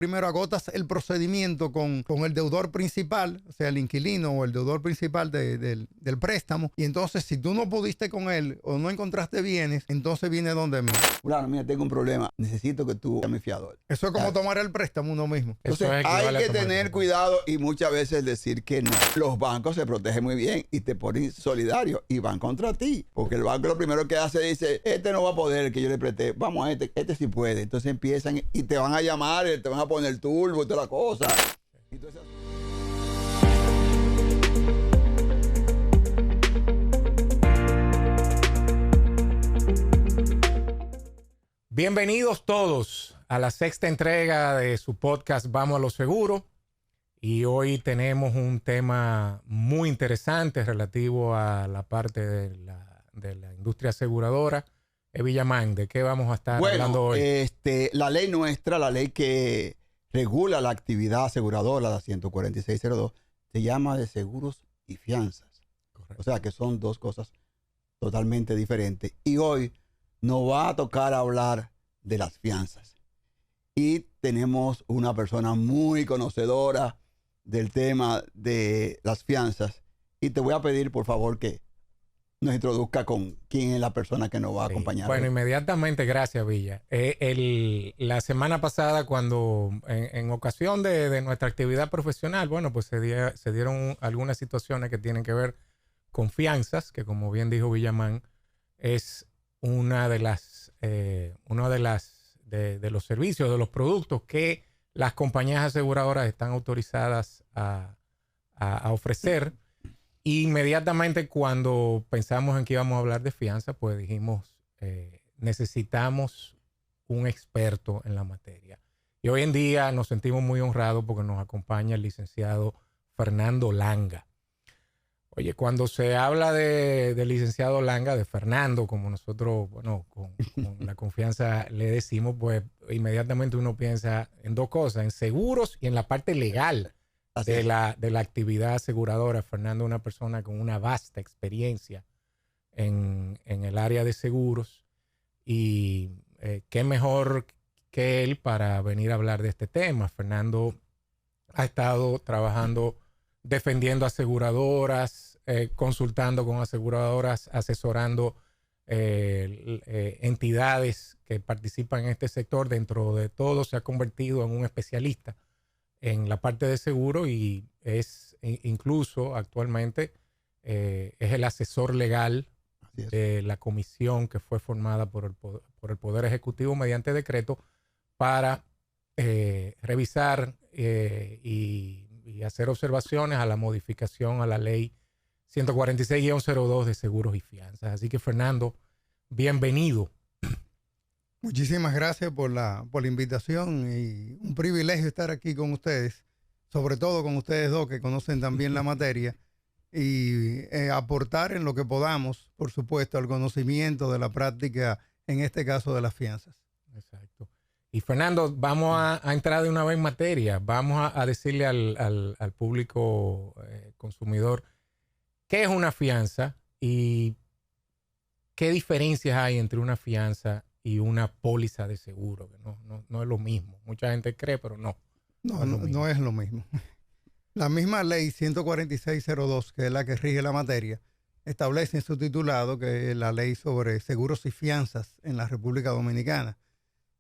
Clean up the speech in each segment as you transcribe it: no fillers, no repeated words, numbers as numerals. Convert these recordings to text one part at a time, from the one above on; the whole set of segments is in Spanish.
Primero agotas el procedimiento con el deudor principal, o sea, el inquilino o el deudor principal del préstamo. Y entonces, si tú no pudiste con él o no encontraste bienes, entonces viene donde mí. Fulano, mira, tengo un problema. Necesito que tú seas mi fiador. Eso es como tomar el préstamo uno mismo. Entonces, hay que tener cuidado y muchas veces decir que no. Los bancos se protegen muy bien y te ponen solidario y van contra ti. Porque el banco lo primero que hace dice, este no va a poder, el que yo le presté. Vamos a este sí puede. Entonces empiezan y te van a llamar, te van a poner turbo y toda la cosa. Entonces, bienvenidos todos a la sexta entrega de su podcast Vamos a lo Seguro. Y hoy tenemos un tema muy interesante relativo a la parte de la industria aseguradora. Villamán, ¿de qué vamos a estar hablando hoy? La ley nuestra, la ley que regula la actividad aseguradora, la 14602, se llama de seguros y fianzas. Correcto. O sea que son dos cosas totalmente diferentes. Y hoy nos va a tocar hablar de las fianzas. Y tenemos una persona muy conocedora del tema de las fianzas. Y te voy a pedir, por favor, que nos introduzca con quién es la persona que nos va a acompañar. Bueno, inmediatamente, gracias, Villa. La semana pasada, cuando en ocasión de nuestra actividad profesional, bueno, pues se dieron algunas situaciones que tienen que ver con fianzas, que como bien dijo Villamán, es uno de los servicios, de los productos que las compañías aseguradoras están autorizadas a ofrecer. Y inmediatamente cuando pensamos en que íbamos a hablar de fianza, pues dijimos, necesitamos un experto en la materia. Y hoy en día nos sentimos muy honrados porque nos acompaña el licenciado Fernando Langa. Oye, cuando se habla del licenciado Langa, de Fernando, como nosotros, bueno, con la confianza le decimos, pues inmediatamente uno piensa en dos cosas, en seguros y en la parte legal de la actividad aseguradora. Fernando es una persona con una vasta experiencia en el área de seguros y qué mejor que él para venir a hablar de este tema. Fernando ha estado trabajando defendiendo aseguradoras, consultando con aseguradoras, asesorando entidades que participan en este sector. Dentro de todo se ha convertido en un especialista en la parte de seguro y es incluso actualmente es el asesor legal de la comisión que fue formada por el Poder Ejecutivo mediante decreto para revisar y hacer observaciones a la modificación a la ley 146-02 de seguros y fianzas. Así que, Fernando, bienvenido. Muchísimas gracias por la invitación y un privilegio estar aquí con ustedes, sobre todo con ustedes dos que conocen también la materia y aportar en lo que podamos, por supuesto, al conocimiento de la práctica, en este caso de las fianzas. Exacto. Y Fernando, vamos a entrar de una vez en materia. Vamos a decirle al público consumidor qué es una fianza y qué diferencias hay entre una fianza y una póliza de seguro, que no es lo mismo. Mucha gente cree, pero no. No es lo mismo. La misma ley 14602, que es la que rige la materia, establece en su titulado que es la ley sobre seguros y fianzas en la República Dominicana.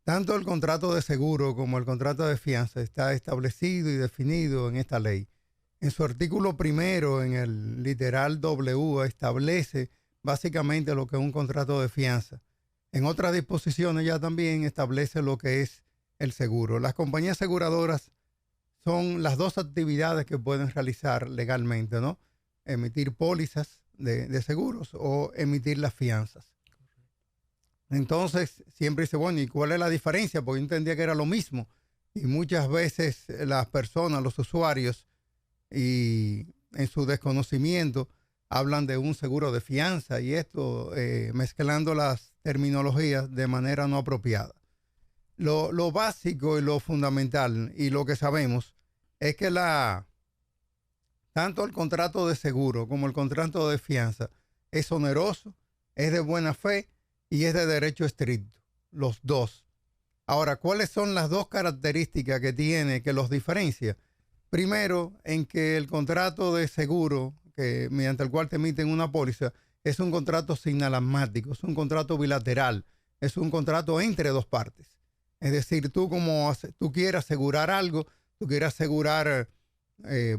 Tanto el contrato de seguro como el contrato de fianza está establecido y definido en esta ley. En su artículo primero, en el literal W, establece básicamente lo que es un contrato de fianza. En otras disposiciones ya también establece lo que es el seguro. Las compañías aseguradoras son las dos actividades que pueden realizar legalmente, ¿no? Emitir pólizas de seguros o emitir las fianzas. Entonces, siempre dice, bueno, ¿y cuál es la diferencia? Porque yo entendía que era lo mismo. Y muchas veces las personas, los usuarios, y en su desconocimiento, hablan de un seguro de fianza y esto mezclando las terminologías de manera no apropiada. Lo básico y lo fundamental y lo que sabemos es que tanto el contrato de seguro como el contrato de fianza es oneroso, es de buena fe y es de derecho estricto, los dos. Ahora, ¿cuáles son las dos características que tiene que los diferencia? Primero, en que el contrato de seguro, que mediante el cual te emiten una póliza, es un contrato sinalagmático, es un contrato bilateral, es un contrato entre dos partes. Es decir, tú quieres asegurar algo, tú quieres asegurar,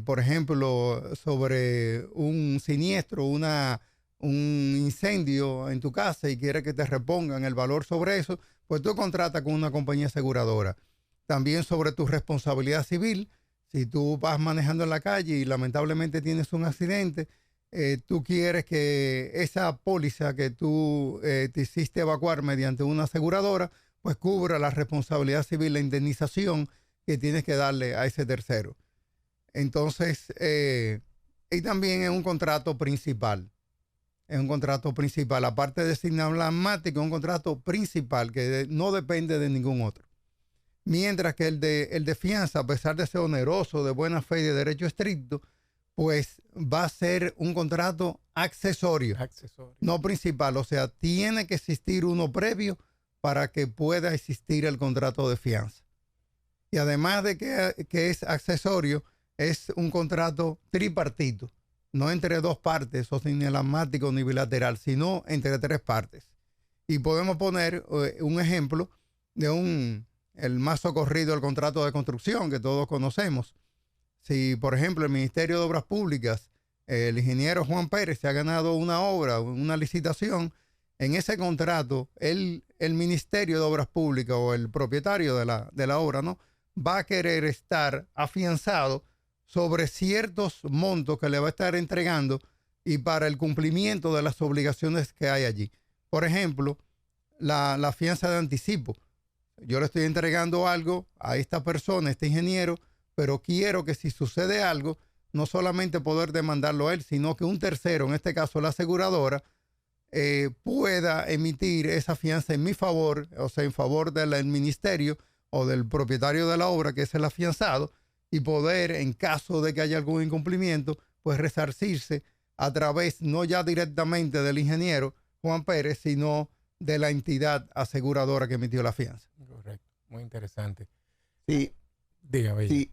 por ejemplo, sobre un siniestro, un incendio en tu casa y quieres que te repongan el valor sobre eso, pues tú contratas con una compañía aseguradora. También sobre tu responsabilidad civil, si tú vas manejando en la calle y lamentablemente tienes un accidente, tú quieres que esa póliza que tú te hiciste evacuar mediante una aseguradora, pues cubra la responsabilidad civil, la indemnización que tienes que darle a ese tercero. Entonces, y también es un contrato principal. Es un contrato principal. Aparte de sinalagmático, es un contrato principal que no depende de ningún otro. Mientras que el de fianza, a pesar de ser oneroso, de buena fe y de derecho estricto, pues va a ser un contrato accesorio, no principal. O sea, tiene que existir uno previo para que pueda existir el contrato de fianza. Y además de que es accesorio, es un contrato tripartito. No entre dos partes, o sinalagmático ni bilateral, sino entre tres partes. Y podemos poner un ejemplo de el más socorrido, el contrato de construcción que todos conocemos. Si, por ejemplo, el Ministerio de Obras Públicas, el ingeniero Juan Pérez se ha ganado una obra, una licitación, en ese contrato, el Ministerio de Obras Públicas o el propietario de la obra, ¿no?, va a querer estar afianzado sobre ciertos montos que le va a estar entregando y para el cumplimiento de las obligaciones que hay allí. Por ejemplo, la fianza de anticipo. Yo le estoy entregando algo a esta persona, a este ingeniero, pero quiero que si sucede algo, no solamente poder demandarlo a él, sino que un tercero, en este caso la aseguradora, pueda emitir esa fianza en mi favor, o sea, en favor del ministerio o del propietario de la obra, que es el afianzado, y poder, en caso de que haya algún incumplimiento, pues resarcirse a través, no ya directamente del ingeniero Juan Pérez, sino de la entidad aseguradora que emitió la fianza. Correcto, muy interesante. Sí, dígame. Sí,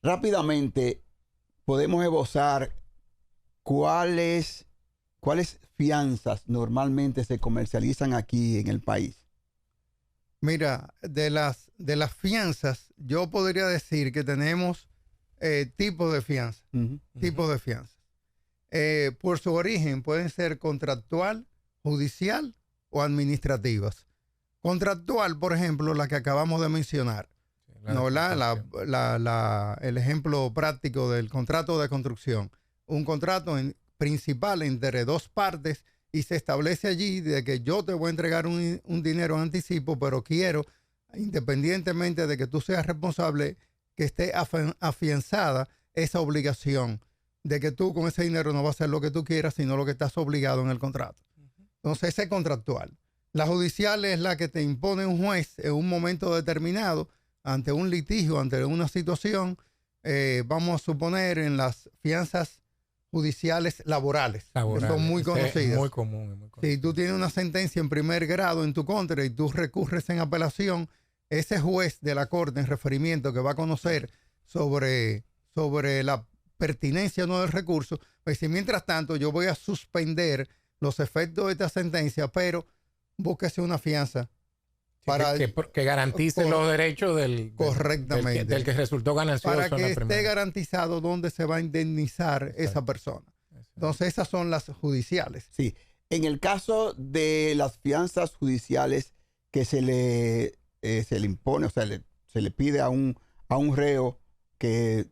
rápidamente podemos esbozar cuáles fianzas normalmente se comercializan aquí en el país. Mira, de las fianzas, yo podría decir que tenemos tipos de fianza. Tipos de fianza. Por su origen pueden ser contractual, judicial o administrativas. Contractual, por ejemplo, la que acabamos de mencionar. El ejemplo práctico del contrato de construcción. Un contrato principal entre dos partes y se establece allí de que yo te voy a entregar un dinero en anticipo, pero quiero, independientemente de que tú seas responsable, que esté afianzada esa obligación de que tú con ese dinero no vas a hacer lo que tú quieras, sino lo que estás obligado en el contrato. Entonces, ese es contractual. La judicial es la que te impone un juez en un momento determinado ante un litigio, ante una situación. Vamos a suponer en las fianzas judiciales laborales, que son muy conocidas. Muy común. Si tú tienes una sentencia en primer grado en tu contra y tú recurres en apelación, ese juez de la corte en referimiento que va a conocer sobre la pertinencia o no del recurso, pues si mientras tanto yo voy a suspender los efectos de esta sentencia, pero búsquese una fianza para que garantice los derechos del que resultó ganancioso. Para que esté garantizado dónde se va a indemnizar esa persona. Entonces, esas son las judiciales. Sí. En el caso de las fianzas judiciales que se le impone, o sea, se le pide a un reo que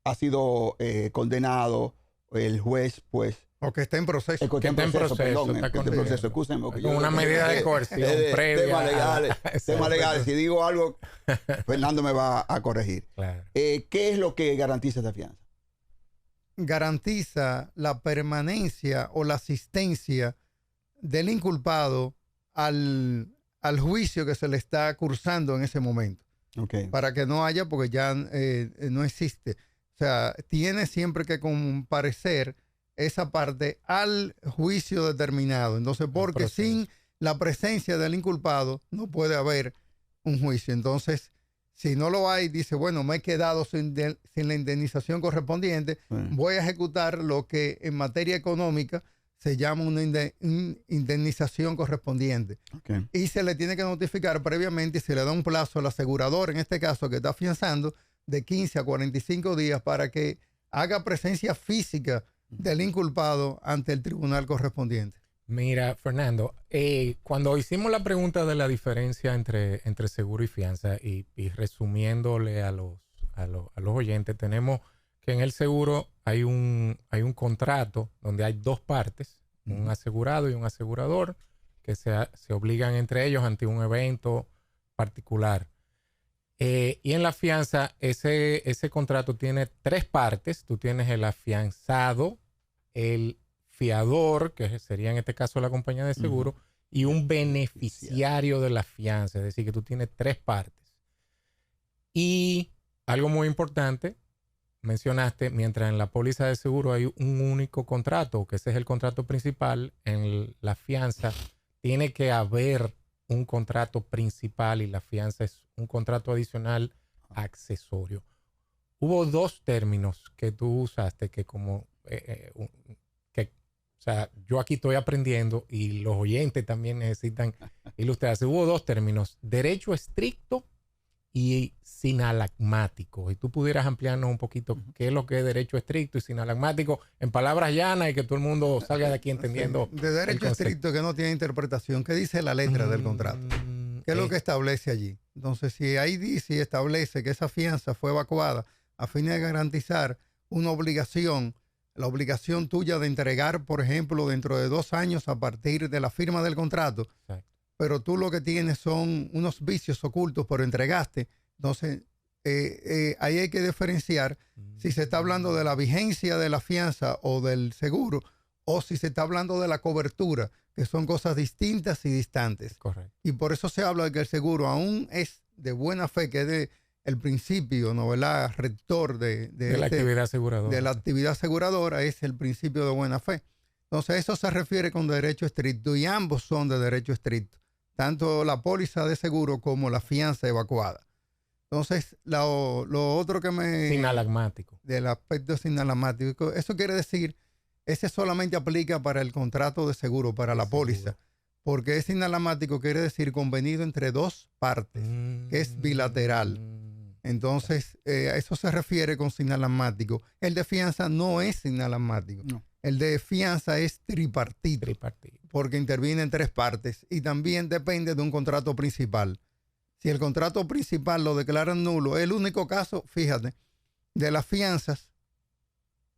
ha sido condenado, el juez, pues, o que está en proceso. Que está en proceso. Excúsenme. Con una medida de coerción previa. Temas legales. Si digo algo, Fernando me va a corregir. Claro. ¿Qué es lo que garantiza esta fianza? Garantiza la permanencia o la asistencia del inculpado al juicio que se le está cursando en ese momento. Okay. Para que no haya, porque ya no existe. O sea, tiene siempre que comparecer esa parte al juicio determinado. Entonces, porque sin la presencia del inculpado, no puede haber un juicio. Entonces, si no lo hay, dice, bueno, me he quedado sin la indemnización correspondiente, voy a ejecutar lo que en materia económica se llama una indemnización correspondiente. Okay. Y se le tiene que notificar previamente y se le da un plazo al asegurador, en este caso que está afianzando, de 15 a 45 días para que haga presencia física del inculpado ante el tribunal correspondiente. Mira, Fernando, cuando hicimos la pregunta de la diferencia entre seguro y fianza, y resumiéndole a los oyentes, tenemos que en el seguro hay un contrato donde hay dos partes, un asegurado y un asegurador, que se obligan entre ellos ante un evento particular. Y en la fianza, ese contrato tiene tres partes. Tú tienes el afianzado, el fiador, que sería en este caso la compañía de seguro, y un beneficiario de la fianza. Es decir, que tú tienes tres partes. Y algo muy importante, mencionaste, mientras en la póliza de seguro hay un único contrato, que ese es el contrato principal, en la fianza tiene que haber un contrato principal y la fianza es un contrato adicional accesorio. Hubo dos términos que tú usaste que como... O sea, yo aquí estoy aprendiendo y los oyentes también necesitan ilustrarse. Hubo dos términos, derecho estricto y sinalagmático. Y tú pudieras ampliarnos un poquito qué es lo que es derecho estricto y sinalagmático en palabras llanas y que todo el mundo salga de aquí entendiendo. Sí, de derecho estricto que no tiene interpretación. ¿Qué dice la letra del contrato? ¿Qué es lo que establece allí? Entonces, si ahí dice y establece que esa fianza fue evacuada a fin de garantizar una obligación, la obligación tuya de entregar, por ejemplo, dentro de 2 años a partir de la firma del contrato, exacto, pero tú lo que tienes son unos vicios ocultos, pero entregaste. Entonces, ahí hay que diferenciar si se está hablando de la vigencia de la fianza o del seguro, o si se está hablando de la cobertura, que son cosas distintas y distantes. Correcto. Y por eso se habla de que el seguro aún es de buena fe, que es de el principio, ¿no? ¿Verdad? Rector de la actividad aseguradora. De la actividad aseguradora es el principio de buena fe. Entonces, eso se refiere con derecho estricto y ambos son de derecho estricto, tanto la póliza de seguro como la fianza evacuada. Entonces, lo otro que me... Sinalagmático. Del aspecto sinalagmático, eso quiere decir, ese solamente aplica para el contrato de seguro, para la póliza, porque es sinalagmático, quiere decir convenido entre dos partes, que es bilateral. Entonces, eso se refiere con sinalagmático. El de fianza no es sinalagmático. No. El de fianza es tripartito, porque interviene en 3 partes y también depende de un contrato principal. Si el contrato principal lo declaran nulo, es el único caso, fíjate, de las fianzas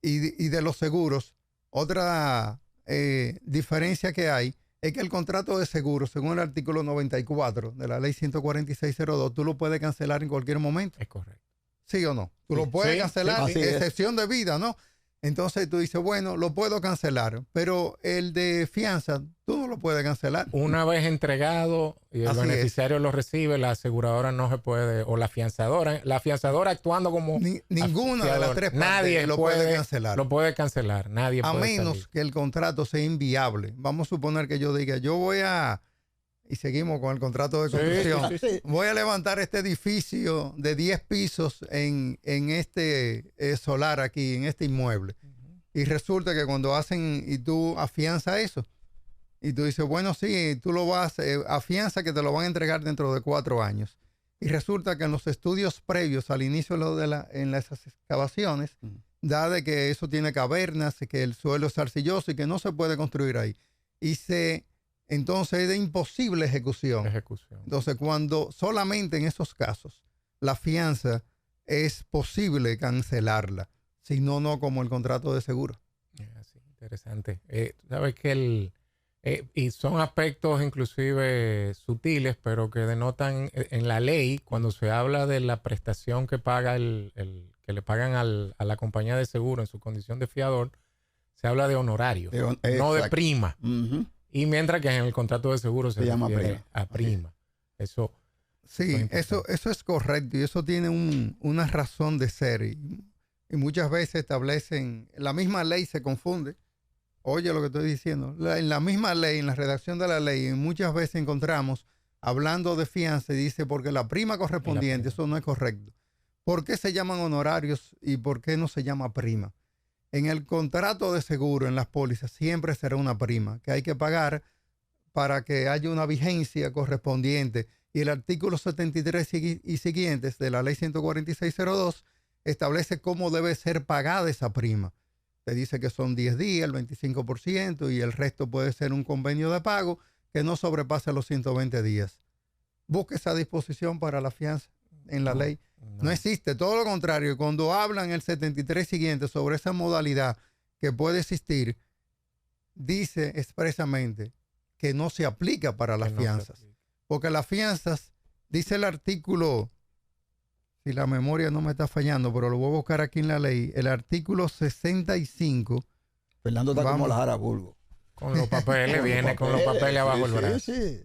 y de los seguros. Otra diferencia que hay es que el contrato de seguro, según el artículo 94 de la ley 146.02, tú lo puedes cancelar en cualquier momento. Es correcto. ¿Sí o no? Tú lo puedes cancelar, excepción de vida, ¿no? Entonces tú dices, bueno, lo puedo cancelar, pero el de fianza, tú no lo puedes cancelar. Una vez entregado y el beneficiario lo recibe, la aseguradora no se puede, o la fianzadora actuando como ninguna de las 3 partes nadie lo puede cancelar. Lo puede cancelar, nadie a puede menos salir. Que el contrato sea inviable. Vamos a suponer que yo diga, yo voy a... Y seguimos con el contrato de construcción. Sí. Voy a levantar este edificio de 10 pisos en este solar aquí, en este inmueble. Y resulta que cuando hacen y tú afianzas eso, y tú dices, bueno, sí, tú lo vas, afianza que te lo van a entregar dentro de 4 años. Y resulta que en los estudios previos al inicio en las excavaciones, da de que eso tiene cavernas, que el suelo es arcilloso y que no se puede construir ahí. Entonces es de imposible ejecución. Entonces, cuando solamente en esos casos la fianza es posible cancelarla, si no, no como el contrato de seguro. Sí, interesante. Sabes que y son aspectos inclusive sutiles, pero que denotan en la ley, cuando se habla de la prestación que paga que le pagan a la compañía de seguro en su condición de fiador, se habla de honorario, no de prima. Y mientras que en el contrato de seguro se llama prima. Eso. Sí, eso es correcto y eso tiene una razón de ser. Y muchas veces establecen, la misma ley se confunde Oye lo que estoy diciendo. En la misma ley, en la redacción de la ley, muchas veces encontramos hablando de fianza y dice porque la prima correspondiente, eso no es correcto. ¿Por qué se llaman honorarios y por qué no se llama prima? En el contrato de seguro, en las pólizas, siempre será una prima que hay que pagar para que haya una vigencia correspondiente. Y el artículo 73 y siguientes de la ley 146.02 establece cómo debe ser pagada esa prima. Te dice que son 10 días, el 25%, y el resto puede ser un convenio de pago que no sobrepase los 120 días. Busque esa disposición para la fianza en la ley. No existe, todo lo contrario. Cuando hablan el 73 siguiente sobre esa modalidad que puede existir, dice expresamente que no se aplica para las fianzas. Porque las fianzas, dice el artículo, si la memoria no me está fallando, pero lo voy a buscar aquí en la ley, el artículo 65. Fernando está como la Jarabulbo. Con los papeles, viene con los papeles abajo el brazo. Sí.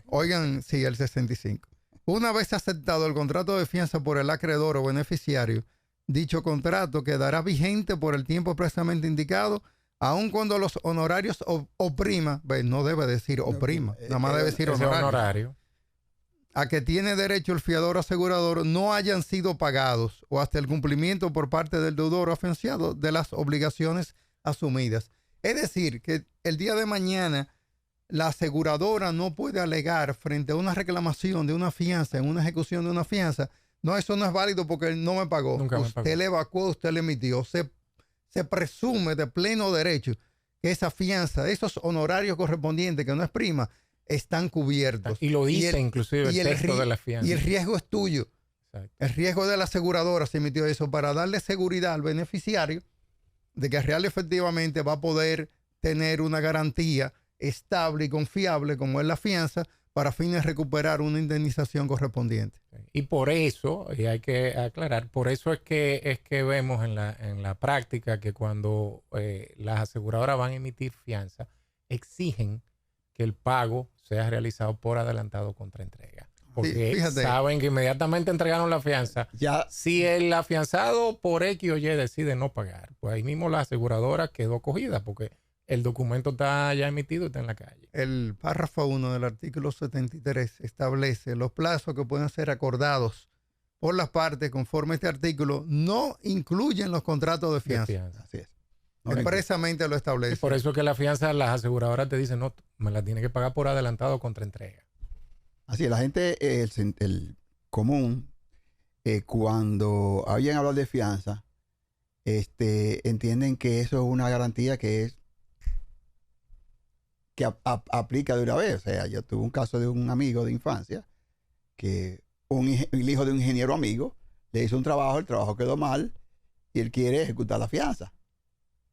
Oigan, sí, el 65. Una vez aceptado el contrato de fianza por el acreedor o beneficiario, dicho contrato quedará vigente por el tiempo expresamente indicado, aun cuando los honorarios o prima, no debe decir o prima, nada más debe decir honorario, a que tiene derecho el fiador o asegurador no hayan sido pagados o hasta el cumplimiento por parte del deudor o afianzado de las obligaciones asumidas. Es decir, que el día de mañana la aseguradora no puede alegar frente a una reclamación de una fianza, en una ejecución de una fianza, no, eso no es válido porque él no me pagó. Usted le evacuó, usted le emitió. Se presume de pleno derecho que esa fianza, esos honorarios correspondientes, que no es prima, están cubiertos. Y lo dice inclusive el texto de la fianza. Y el riesgo es tuyo. Exacto. El riesgo de la aseguradora se emitió eso para darle seguridad al beneficiario de que real efectivamente va a poder tener una garantía estable y confiable como es la fianza para fines de recuperar una indemnización correspondiente. Y por eso, y hay que aclarar, por eso es que vemos en la práctica que cuando las aseguradoras van a emitir fianza, exigen que el pago sea realizado por adelantado contra entrega. Porque sí, saben que inmediatamente entregaron la fianza. Ya. Si el afianzado por X o Y decide no pagar, pues ahí mismo la aseguradora quedó cogida porque el documento está ya emitido y está en la calle. El párrafo 1 del artículo 73 establece los plazos que pueden ser acordados por las partes conforme a este artículo. No incluyen los contratos de fianza. Así es. Expresamente lo establece. Y por eso es que la fianza, las aseguradoras te dicen, no, me la tiene que pagar por adelantado contra entrega. Así es, la gente, el común, cuando oyen hablar de fianza, entienden que eso es una garantía que aplica de una vez. O sea, yo tuve un caso de un amigo de infancia que el hijo de un ingeniero amigo le hizo un trabajo, el trabajo quedó mal y él quiere ejecutar la fianza.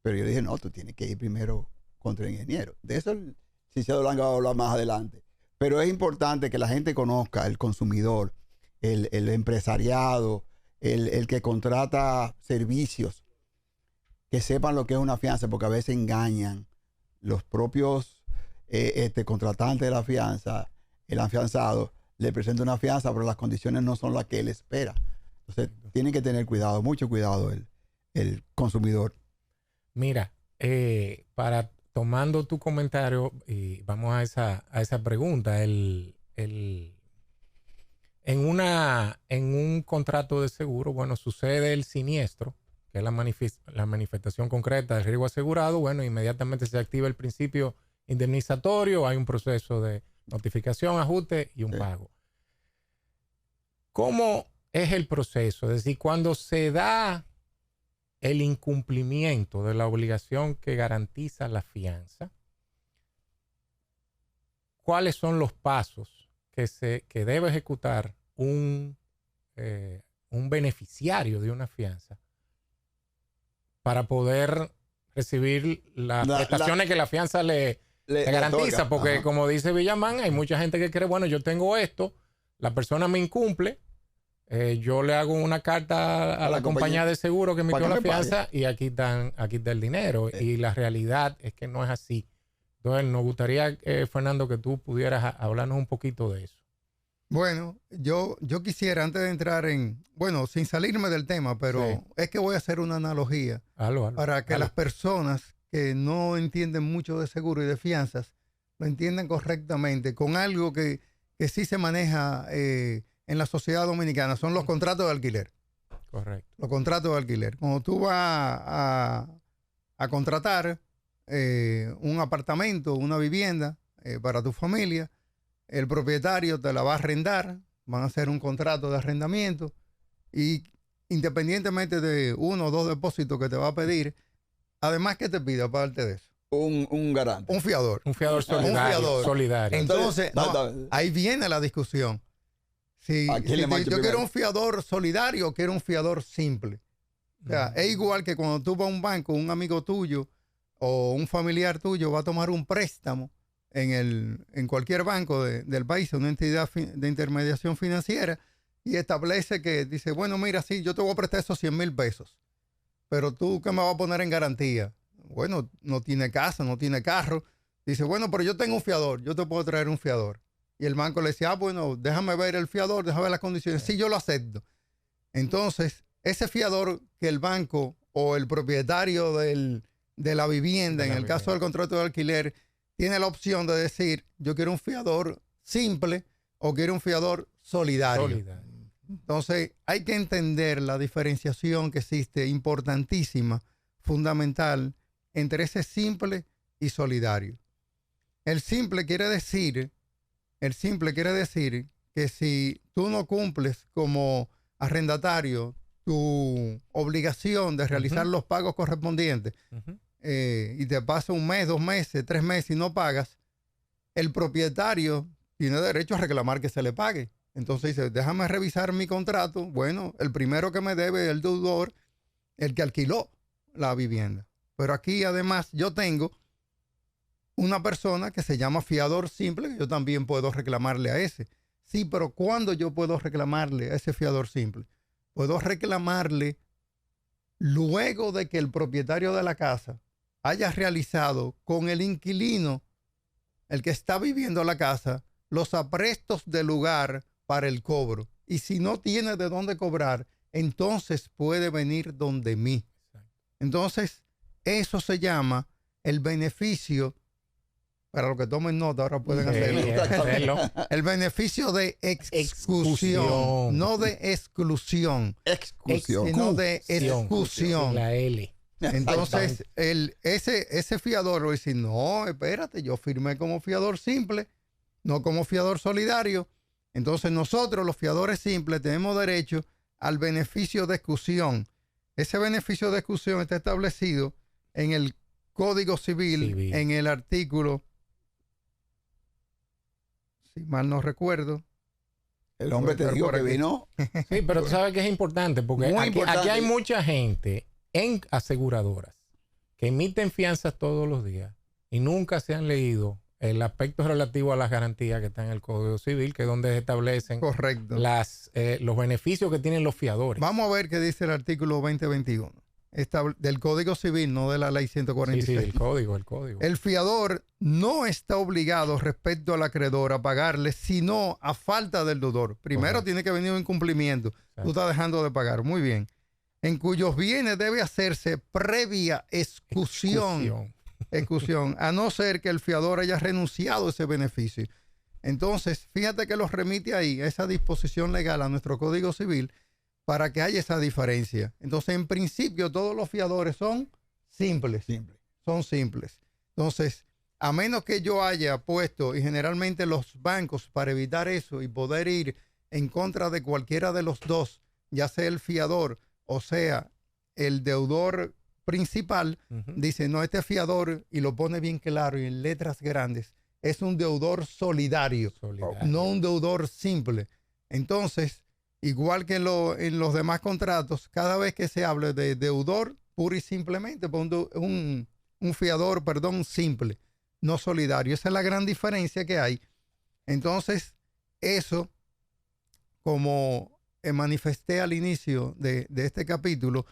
Pero yo le dije, no, tú tienes que ir primero contra el ingeniero. De eso sí se lo han a hablar más adelante. Pero es importante que la gente conozca, el consumidor, el empresariado, el que contrata servicios, que sepan lo que es una fianza, porque a veces engañan los propios contratantes de la fianza. El afianzado le presenta una fianza, pero las condiciones no son las que él espera. Entonces, tienen que tener cuidado, mucho cuidado el consumidor. Mira, tomando tu comentario, y vamos a esa pregunta, en un contrato de seguro, bueno, sucede el siniestro, que es la manifestación concreta del riesgo asegurado, bueno, inmediatamente se activa el principio indemnizatorio, hay un proceso de notificación, ajuste y un pago. ¿Cómo es el proceso? Es decir, cuando se da el incumplimiento de la obligación que garantiza la fianza, ¿cuáles son los pasos que debe ejecutar un beneficiario de una fianza para poder recibir las prestaciones que la fianza le garantiza? Porque como dice Villamán, hay mucha gente que cree, bueno, yo tengo esto, la persona me incumple, yo le hago una carta a la compañía de seguro que emitió la fianza y aquí está el dinero. Y la realidad es que no es así. Entonces, nos gustaría, Fernando, que tú pudieras hablarnos un poquito de eso. Bueno, yo quisiera, antes de entrar sin salirme del tema, pero es que voy a hacer una analogía para que las personas que no entienden mucho de seguro y de fianzas lo entienden correctamente con algo que sí se maneja en la sociedad dominicana, son los contratos de alquiler. Correcto. Los contratos de alquiler. Cuando tú vas a contratar un apartamento, una vivienda para tu familia, el propietario te la va a arrendar, van a hacer un contrato de arrendamiento y independientemente de 1 o 2 depósitos que te va a pedir, además que te pida aparte de eso. Un garante. Un fiador. Un fiador solidario. Entonces, ahí viene la discusión. Si yo quiero un fiador solidario o quiero un fiador simple. O sea, es igual que cuando tú vas a un banco, un amigo tuyo o un familiar tuyo va a tomar un préstamo en cualquier banco del país, una entidad de intermediación financiera, y establece que dice, bueno, mira, sí, yo te voy a prestar esos 100,000 pesos, pero tú, ¿qué me vas a poner en garantía? Bueno, no tiene casa, no tiene carro. Dice, bueno, pero yo tengo un fiador, yo te puedo traer un fiador. Y el banco le decía, bueno, déjame ver el fiador, déjame ver las condiciones. Sí, yo lo acepto. Entonces, ese fiador que el banco o el propietario de la vivienda, en el caso del contrato de alquiler, tiene la opción de decir, yo quiero un fiador simple o quiero un fiador solidario. Entonces, hay que entender la diferenciación que existe, importantísima, fundamental, entre ese simple y solidario. El simple quiere decir que si tú no cumples como arrendatario tu obligación de realizar los pagos correspondientes y te pasa 1 mes, 2 meses, 3 meses y no pagas, el propietario tiene derecho a reclamar que se le pague. Entonces dice, déjame revisar mi contrato. Bueno, el primero que me debe es el deudor, el que alquiló la vivienda. Pero aquí además yo tengo una persona que se llama fiador simple, que yo también puedo reclamarle a ese. Sí, pero ¿cuándo yo puedo reclamarle a ese fiador simple? Puedo reclamarle luego de que el propietario de la casa haya realizado con el inquilino, el que está viviendo la casa, los aprestos del lugar para el cobro. Y si no tiene de dónde cobrar, entonces puede venir donde mí. Entonces, eso se llama el beneficio, para los que tomen nota, ahora pueden hacerlo. El beneficio de exclusión, no de exclusión. Sino de exclusión. La L. Entonces, ese fiador va a decir, no, espérate, yo firmé como fiador simple, no como fiador solidario. Entonces, nosotros, los fiadores simples, tenemos derecho al beneficio de exclusión. Ese beneficio de exclusión está establecido en el Código Civil. En el artículo, si mal no recuerdo. El hombre te dijo que vino. Sí, pero tú sabes que es importante, porque aquí hay mucha gente en aseguradoras que emiten fianzas todos los días y nunca se han leído el aspecto relativo a las garantías que está en el Código Civil, que es donde se establecen los beneficios que tienen los fiadores. Vamos a ver qué dice el artículo 2021 del Código Civil, no de la Ley 146. Sí, el código. El fiador no está obligado respecto al acreedor a pagarle, sino a falta del deudor. Primero tiene que venir un incumplimiento. Tú estás dejando de pagar. Muy bien. En cuyos bienes debe hacerse previa exclusión, a no ser que el fiador haya renunciado a ese beneficio. Entonces, fíjate que los remite ahí, a esa disposición legal, a nuestro Código Civil, para que haya esa diferencia. Entonces, en principio, todos los fiadores son simples. Son simples. Entonces, a menos que yo haya puesto, y generalmente los bancos, para evitar eso y poder ir en contra de cualquiera de los dos, ya sea el fiador o sea el deudor principal, dice, no, este fiador, y lo pone bien claro y en letras grandes, es un deudor solidario. No un deudor simple. Entonces, igual que en los demás contratos, cada vez que se hable de deudor, pura y simplemente, un fiador, simple, no solidario. Esa es la gran diferencia que hay. Entonces, eso, como manifesté al inicio de este capítulo,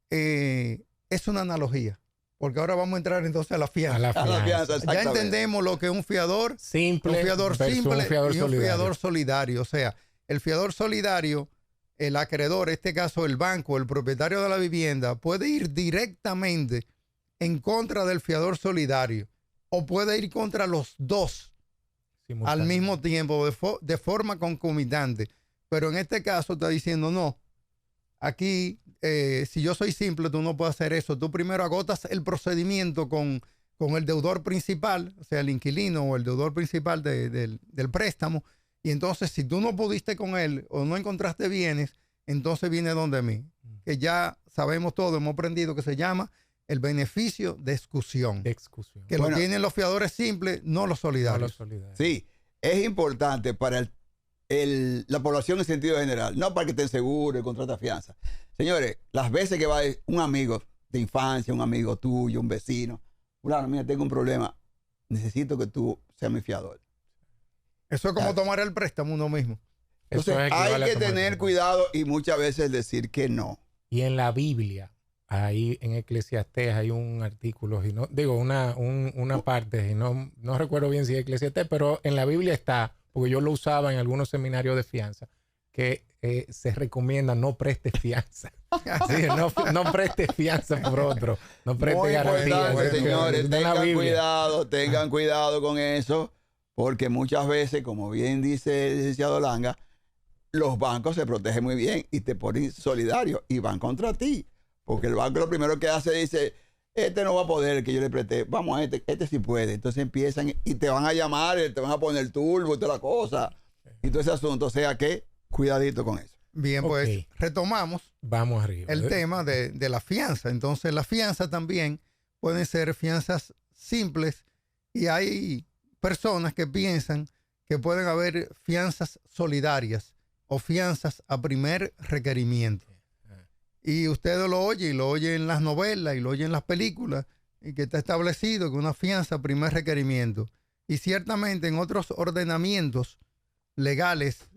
es una analogía. Porque ahora vamos a entrar entonces a la fianza. Ya entendemos lo que es un fiador simple, un fiador fiador solidario. O sea, el fiador solidario, el acreedor, en este caso el banco, el propietario de la vivienda, puede ir directamente en contra del fiador solidario o puede ir contra los dos al mismo tiempo, de forma concomitante. Pero en este caso está diciendo, no, aquí, si yo soy simple, tú no puedes hacer eso. Tú primero agotas el procedimiento con el deudor principal, o sea, el inquilino o el deudor principal del préstamo, y entonces si tú no pudiste con él o no encontraste bienes, entonces viene donde mí, que ya sabemos todo, hemos aprendido que se llama el beneficio de excusión. Que lo tienen los fiadores simples, no los solidarios. Sí, es importante para la población en sentido general, no para que te asegure, contrata fianza. Señores, las veces que va un amigo de infancia, un amigo tuyo, un vecino, claro, mira, tengo un problema, necesito que tú seas mi fiador. Eso es como tomar el préstamo uno mismo. Entonces, hay que tener cuidado y muchas veces decir que no. Y en la Biblia, ahí en Eclesiastés hay un artículo, y no, digo, una parte, y no recuerdo bien si es Eclesiastés, pero en la Biblia está, porque yo lo usaba en algunos seminarios de fianza, que se recomienda no prestes fianza. Sí, no prestes fianza por otro, no prestes garantía. Señores, tengan cuidado con eso, porque muchas veces, como bien dice el licenciado Langa, los bancos se protegen muy bien y te ponen solidario y van contra ti. Porque el banco lo primero que hace dice, este no va a poder, el que yo le presté, vamos a este sí puede. Entonces empiezan y te van a llamar, te van a poner turbo y toda la cosa. Y todo ese asunto. O sea que, cuidadito con eso. Bien, pues retomamos. Vamos arriba. El tema de la fianza. Entonces, la fianza también pueden ser fianzas simples y hay personas que piensan que pueden haber fianzas solidarias o fianzas a primer requerimiento. Y usted lo oye, y lo oye en las novelas, y lo oye en las películas, y que está establecido que una fianza a primer requerimiento. Y ciertamente en otros ordenamientos legales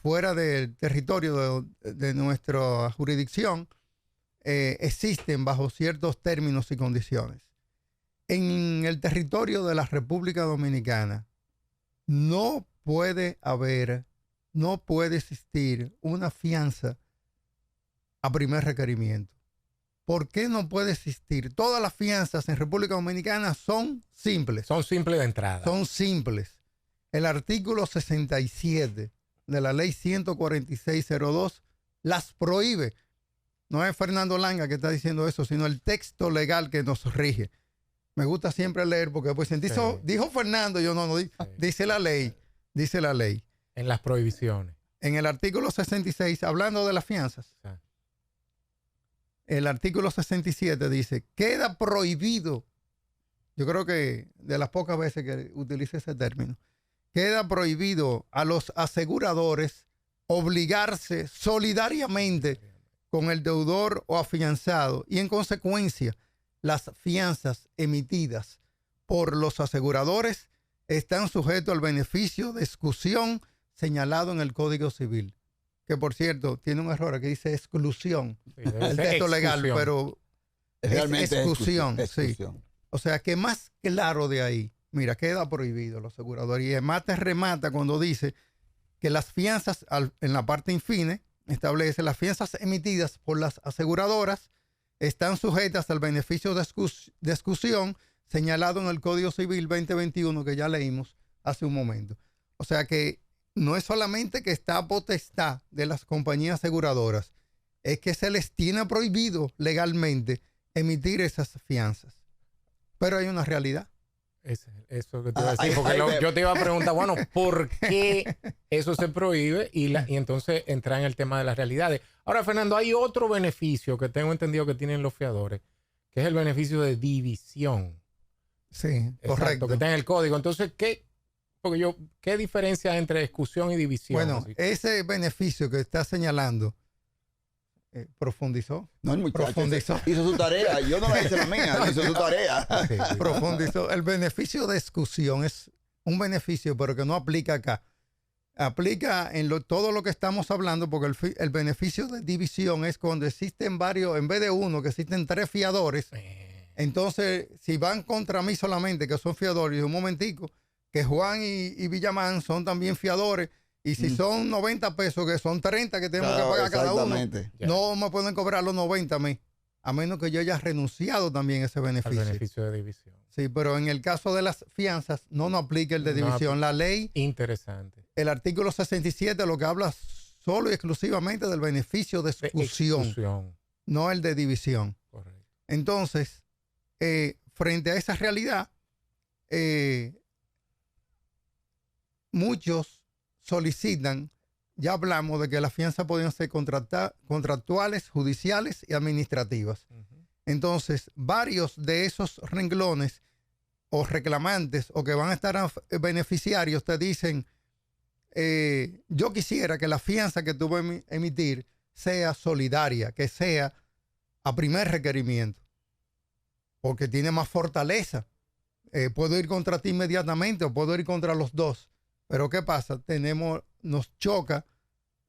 fuera del territorio de nuestra jurisdicción, existen bajo ciertos términos y condiciones. En el territorio de la República Dominicana no puede existir una fianza a primer requerimiento. ¿Por qué no puede existir? Todas las fianzas en República Dominicana son simples. Son simples de entrada. Son simples. El artículo 67 de la ley 14602 las prohíbe. No es Fernando Langa que está diciendo eso, sino el texto legal que nos rige. Me gusta siempre leer porque pues dijo Fernando, yo no, dice la ley. Dice la ley. En las prohibiciones. En el artículo 66, hablando de las fianzas, el artículo 67 dice, queda prohibido, yo creo que de las pocas veces que utilice ese término, queda prohibido a los aseguradores obligarse solidariamente con el deudor o afianzado y en consecuencia las fianzas emitidas por los aseguradores están sujetos al beneficio de excusión señalado en el Código Civil. Que por cierto, tiene un error aquí, dice exclusión. Sí, el texto legal, pero realmente es exclusión. Sí. O sea, que más claro de ahí, mira, queda prohibido los aseguradores. Y además te remata cuando dice que las fianzas, en la parte infine, establece las fianzas emitidas por las aseguradoras están sujetas al beneficio de excusión señalado en el Código Civil 2021 que ya leímos hace un momento. O sea que no es solamente que está potestad de las compañías aseguradoras, es que se les tiene prohibido legalmente emitir esas fianzas. Pero hay una realidad. Eso que te iba a decir, porque yo te iba a preguntar, bueno, ¿por qué eso se prohíbe? Y entonces entra en el tema de las realidades. Ahora, Fernando, hay otro beneficio que tengo entendido que tienen los fiadores, que es el beneficio de división. Sí, exacto, correcto. Que está en el código. Entonces, ¿qué diferencia hay entre exclusión y división? Bueno, ese beneficio que está señalando, profundizó. No, el muchacho hizo su tarea. Yo no la hice la mía, hizo su tarea. Sí. Profundizó. El beneficio de excusión es un beneficio, pero que no aplica acá. Aplica en todo lo que estamos hablando, porque el beneficio de división es cuando existen varios, en vez de uno, que existen 3 fiadores. Entonces, si van contra mí solamente, que son fiadores, y un momentico, que Juan y Villamán son también fiadores, y si son 90 pesos, que son 30 que tenemos que pagar cada uno, no me pueden cobrar los 90 a mí. a menos que yo haya renunciado también a ese Al beneficio. beneficio de división. Sí, pero en el caso de las fianzas no nos aplica el de No división. La ley, Interesante. el artículo 67, lo que habla solo y exclusivamente del beneficio de De exclusión, exclusión. no el de división. Correcto. Entonces, frente a esa realidad, muchos solicitan, ya hablamos de que las fianzas podían ser contractuales, judiciales y administrativas. Entonces, varios de esos renglones o reclamantes o que van a estar beneficiarios te dicen, yo quisiera que la fianza que tú vas a emitir sea solidaria, que sea a primer requerimiento, porque tiene más fortaleza. Puedo ir contra ti inmediatamente o puedo ir contra los dos. Pero ¿qué pasa? Nos choca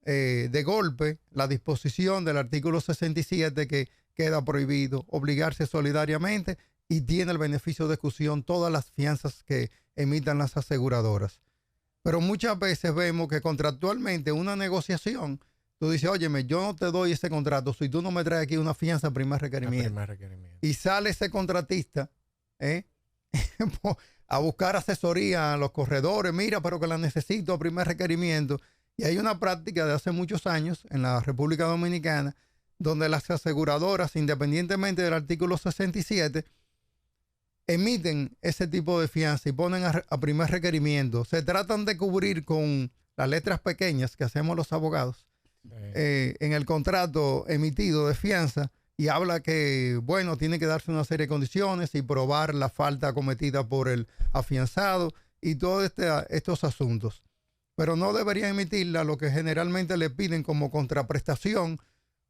de golpe la disposición del artículo 67 que queda prohibido obligarse solidariamente y tiene el beneficio de exclusión todas las fianzas que emitan las aseguradoras. Pero muchas veces vemos que contractualmente una negociación, tú dices, óyeme, yo no te doy ese contrato si tú no me traes aquí una fianza a primer requerimiento. Y sale ese contratista a buscar asesoría a los corredores, mira, pero que la necesito a primer requerimiento. Y hay una práctica de hace muchos años en la República Dominicana donde las aseguradoras, independientemente del artículo 67, emiten ese tipo de fianza y ponen a primer requerimiento. Se tratan de cubrir con las letras pequeñas que hacemos los abogados en el contrato emitido de fianza, y habla que, bueno, tiene que darse una serie de condiciones y probar la falta cometida por el afianzado y todos estos asuntos. Pero no deberían emitirla lo que generalmente le piden como contraprestación,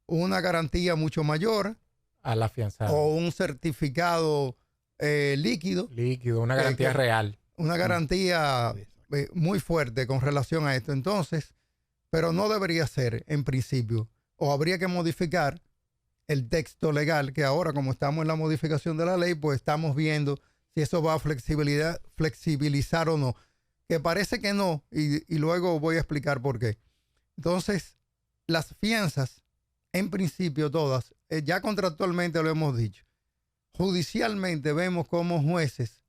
una garantía mucho mayor al afianzado o un certificado líquido, una garantía real, una garantía muy fuerte con relación a esto. Entonces, pero no debería ser en principio, o habría que modificar el texto legal, que ahora, como estamos en la modificación de la ley, pues estamos viendo si eso va a flexibilizar o no, que parece que no, y luego voy a explicar por qué. Entonces, las fianzas, en principio todas, ya contractualmente lo hemos dicho, judicialmente vemos como jueces,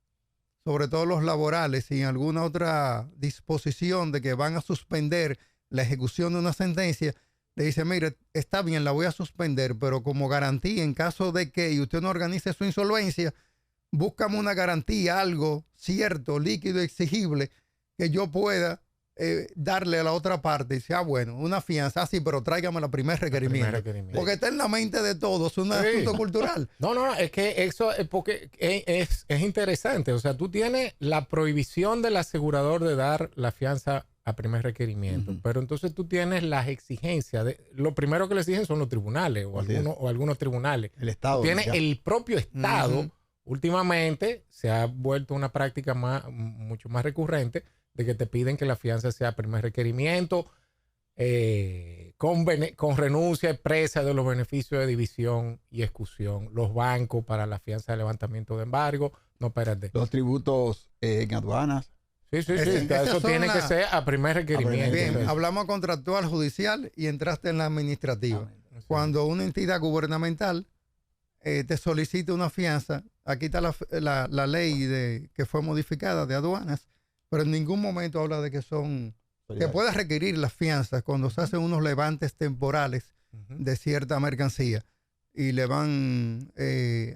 sobre todo los laborales y en alguna otra disposición de que van a suspender la ejecución de una sentencia, le dice, mire, está bien, la voy a suspender, pero como garantía en caso de que y usted no organice su insolvencia, búscame una garantía, algo cierto, líquido, exigible, que yo pueda darle a la otra parte. Y dice, bueno, una fianza, sí, pero tráigame la primer requerimiento. Porque está en la mente de todos, es un asunto cultural. No, es que eso porque es interesante. O sea, tú tienes la prohibición del asegurador de dar la fianza a primer requerimiento, pero entonces tú tienes las exigencias. Lo primero que le exigen son los tribunales o algunos tribunales. El Estado. Tiene el propio Estado. Últimamente se ha vuelto una práctica mucho más recurrente de que te piden que la fianza sea primer requerimiento con renuncia expresa de los beneficios de división y exclusión. Los bancos para la fianza de levantamiento de embargo. No, espérate. Los tributos en aduanas. Sí. Eso tiene que ser a primer requerimiento. Bien, hablamos contractual, judicial y entraste en la administrativa. Cuando una entidad gubernamental te solicita una fianza, aquí está la ley que fue modificada de aduanas, pero en ningún momento habla de que puedas requerir las fianzas cuando se hacen unos levantes temporales de cierta mercancía y le van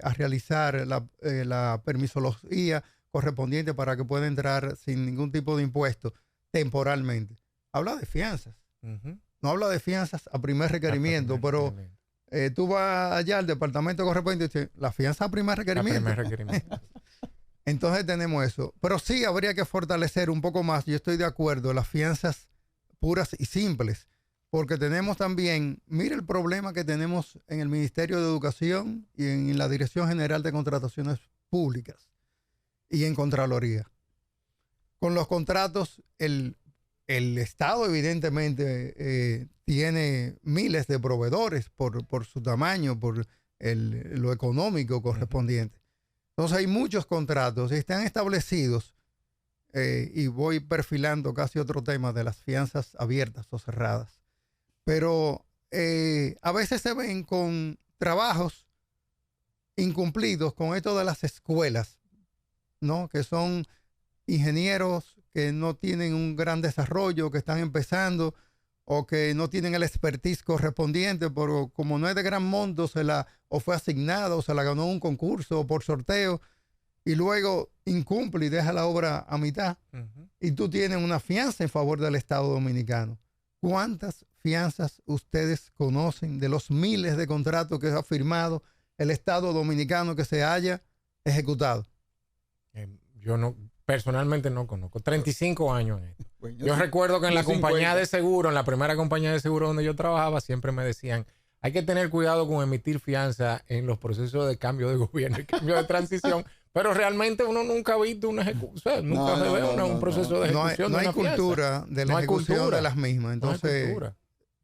a realizar la permisología correspondiente para que pueda entrar sin ningún tipo de impuesto temporalmente. Habla de fianzas. No habla de fianzas a primer requerimiento, pero tú vas allá al departamento correspondiente y dices, la fianza a primer requerimiento. Entonces tenemos eso. Pero sí habría que fortalecer un poco más, yo estoy de acuerdo, las fianzas puras y simples, porque tenemos también, mire el problema que tenemos en el Ministerio de Educación y en la Dirección General de Contrataciones Públicas y en Contraloría. Con los contratos, el Estado evidentemente tiene miles de proveedores por su tamaño, por lo económico correspondiente. Entonces hay muchos contratos y están establecidos, y voy perfilando casi otro tema de las fianzas abiertas o cerradas. Pero a veces se ven con trabajos incumplidos con esto de las escuelas, ¿no? Que son ingenieros que no tienen un gran desarrollo, que están empezando o que no tienen el expertise correspondiente, pero como no es de gran monto, o fue asignado, o se la ganó en un concurso o por sorteo, y luego incumple y deja la obra a mitad, y tú tienes una fianza en favor del Estado Dominicano. ¿Cuántas fianzas ustedes conocen de los miles de contratos que ha firmado el Estado Dominicano que se haya ejecutado? Yo no, personalmente no conozco. 35 años en esto. Pues Yo recuerdo que en la compañía de seguro, en la primera compañía de seguro donde yo trabajaba, siempre me decían, hay que tener cuidado con emitir fianza en los procesos de cambio de gobierno y cambio de transición, pero realmente uno nunca ha visto una ejecución, nunca se ve un proceso de ejecución. No hay cultura de la ejecución de las mismas. Entonces,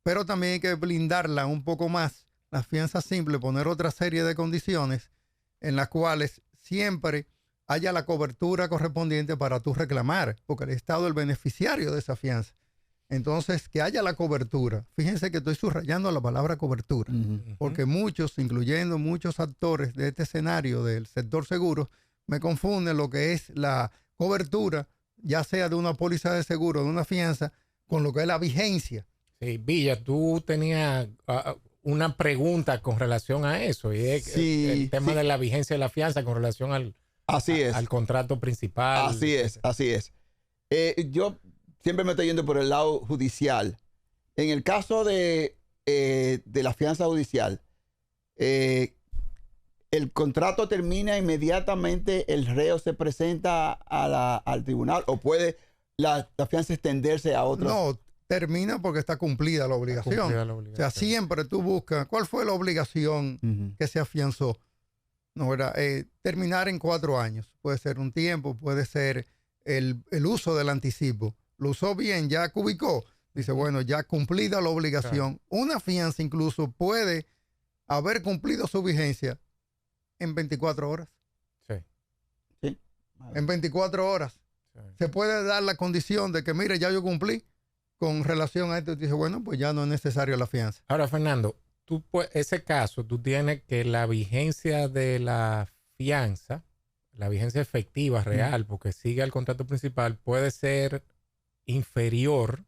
pero también hay que blindarla un poco más, la fianza simple, poner otra serie de condiciones en las cuales siempre haya la cobertura correspondiente para tú reclamar, porque el Estado es el beneficiario de esa fianza. Entonces, que haya la cobertura. Fíjense que estoy subrayando la palabra cobertura, porque muchos, incluyendo muchos actores de este escenario del sector seguro, me confunden lo que es la cobertura, ya sea de una póliza de seguro, de una fianza, con lo que es la vigencia. Sí, Villa, tú tenías una pregunta con relación a eso, y es el tema de la vigencia de la fianza con relación al contrato principal. Así es. Yo siempre me estoy yendo por el lado judicial. En el caso de la fianza judicial, el contrato termina inmediatamente, el reo se presenta al tribunal, o puede la fianza extenderse a otros. No, termina porque está cumplida la obligación. O sea, siempre tú buscas cuál fue la obligación que se afianzó. No, ¿verdad? Terminar en 4 años. Puede ser un tiempo, puede ser el uso del anticipo. Lo usó bien, ya cubicó. Dice, bueno, ya cumplida la obligación. Claro. Una fianza incluso puede haber cumplido su vigencia en 24 horas. Sí. En 24 horas. Sí. Se puede dar la condición de que, mire, ya yo cumplí con relación a esto. Y dice, bueno, pues ya no es necesario la fianza. Ahora, Fernando, ese caso, tú tienes que la vigencia de la fianza, la vigencia efectiva, real, porque sigue el contrato principal, puede ser inferior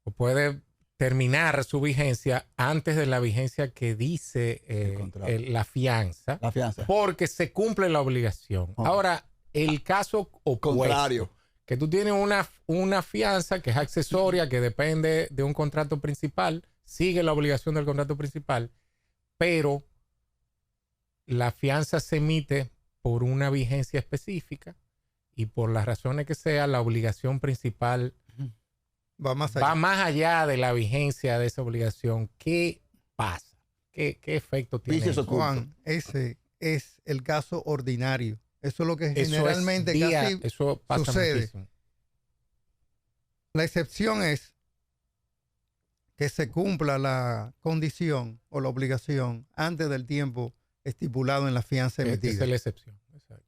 o puede terminar su vigencia antes de la vigencia que dice la fianza, porque se cumple la obligación. Ahora, el caso opuesto, contrario, que tú tienes una fianza que es accesoria, que depende de un contrato principal, sigue la obligación del contrato principal, pero la fianza se emite por una vigencia específica y por las razones que sea, la obligación principal va más allá de la vigencia de esa obligación. ¿Qué pasa? ¿Qué efecto tiene eso? Juan, ese es el caso ordinario. Eso es lo que generalmente eso pasa sucede. Muchísimo. La excepción es que se cumpla la condición o la obligación antes del tiempo estipulado en la fianza emitida. Esa es la excepción, exacto.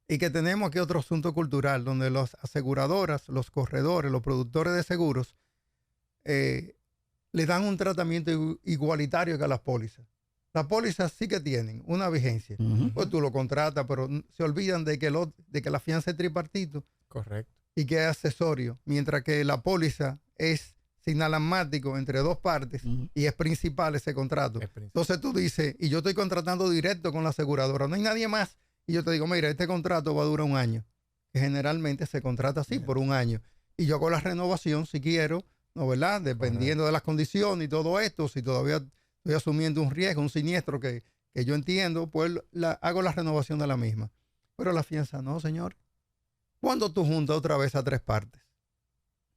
Y que tenemos aquí otro asunto cultural donde las aseguradoras, los corredores, los productores de seguros le dan un tratamiento igualitario que a las pólizas. Las pólizas sí que tienen una vigencia. Pues tú lo contratas, pero se olvidan de que la fianza es tripartito. Correcto. Y que es accesorio, mientras que la póliza es sinalamático entre 2 partes y es principal ese contrato. Entonces tú dices, y yo estoy contratando directo con la aseguradora, no hay nadie más. Y yo te digo, mira, este contrato va a durar 1 año. Que generalmente se contrata así, por 1 año. Y yo hago la renovación si quiero, ¿no, verdad? Dependiendo de las condiciones y todo esto, si todavía estoy asumiendo un riesgo, un siniestro que yo entiendo, pues hago la renovación de la misma. Pero la fianza no, señor. Cuando tú juntas otra vez a 3 partes,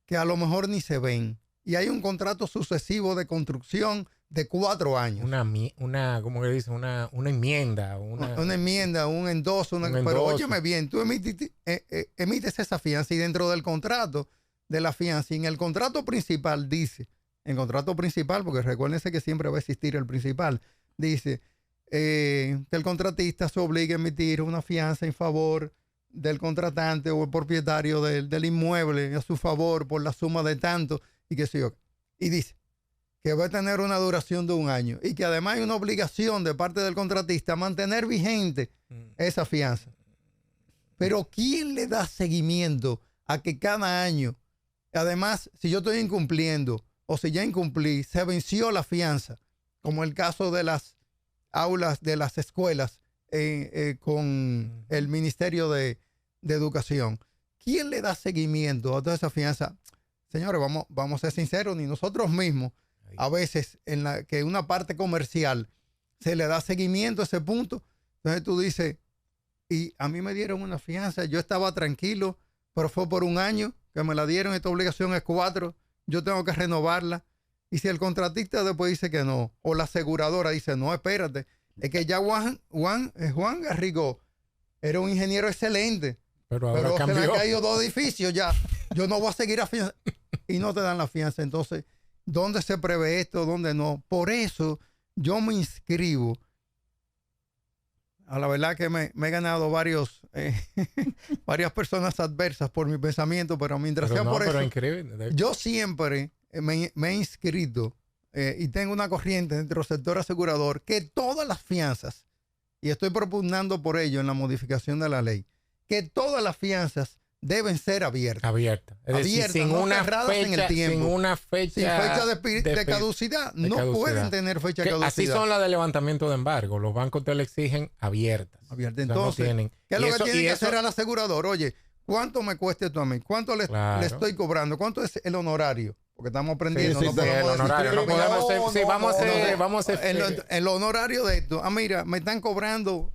que a lo mejor ni se ven, y hay un contrato sucesivo de construcción de 4 años. ¿Cómo que dice? Una enmienda. Una enmienda, un endoso. Pero óyeme bien, tú emites esa fianza y dentro del contrato de la fianza, y en el contrato principal dice, porque recuérdense que siempre va a existir el principal, dice que el contratista se obliga a emitir una fianza en favor del contratante o el propietario del inmueble a su favor por la suma de tanto y qué sé yo. Y dice, que va a tener una duración de 1 año y que además hay una obligación de parte del contratista mantener vigente esa fianza. Pero ¿quién le da seguimiento a que cada año, además, si yo estoy incumpliendo o si ya incumplí, se venció la fianza, como el caso de las aulas de las escuelas con el Ministerio de Educación? ¿Quién le da seguimiento a toda esa fianza? Señores, vamos a ser sinceros, ni nosotros mismos, a veces en la que una parte comercial se le da seguimiento a ese punto. Entonces tú dices, y a mí me dieron una fianza, yo estaba tranquilo, pero fue por 1 año que me la dieron, esta obligación es 4, yo tengo que renovarla. Y si el contratista después dice que no, o la aseguradora dice, no, espérate, es que ya Juan Garrigó era un ingeniero excelente, pero ahora se le cambió. han caído 2 edificios ya, yo no voy a seguir afianzando. Y no te dan la fianza. Entonces, ¿dónde se prevé esto? ¿Dónde no? Por eso yo me inscribo. A la verdad que me he ganado varias personas adversas por mi pensamiento, pero mientras sea por eso, increíble. yo siempre me he inscrito y tengo una corriente dentro del sector asegurador que todas las fianzas, y estoy propugnando por ello en la modificación de la ley, que todas las fianzas deben ser abiertas. Es decir, sin no una cerradas fecha, en el tiempo. sin una fecha, de caducidad. No pueden tener fecha de caducidad. Así son las de levantamiento de embargo. Los bancos te la exigen abiertas. Entonces, no tienen. ¿qué es lo que tiene que hacer al asegurador? Oye, ¿cuánto me cuesta esto a mí? ¿Cuánto le estoy cobrando? ¿Cuánto es el honorario? Porque estamos aprendiendo. Vamos a hacer el honorario de esto. Mira, me están cobrando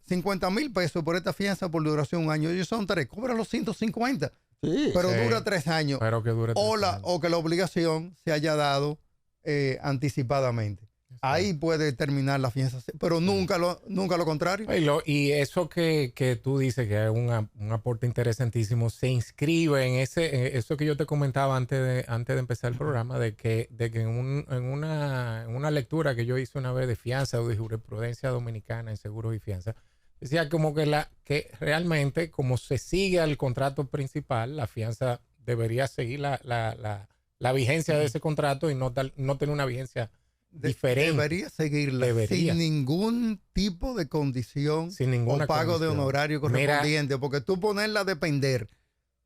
50,000 pesos por esta fianza por duración de 1 año. Ellos son 3. Cobra los 150. Sí, pero dura 3 años. Pero que dure 3 años. O que la obligación se haya dado anticipadamente. Ahí puede terminar la fianza, pero nunca lo contrario. Y eso que tú dices que es un aporte interesantísimo, se inscribe en eso que yo te comentaba antes de empezar el programa, de que en una lectura que yo hice una vez de fianza o de jurisprudencia dominicana en seguros y fianza, decía como que realmente, como se sigue al contrato principal, la fianza debería seguir la vigencia de ese contrato y no tener una vigencia diferente. Debería seguirla sin ningún tipo de condición o pago de honorario correspondiente. Porque tú ponerla a depender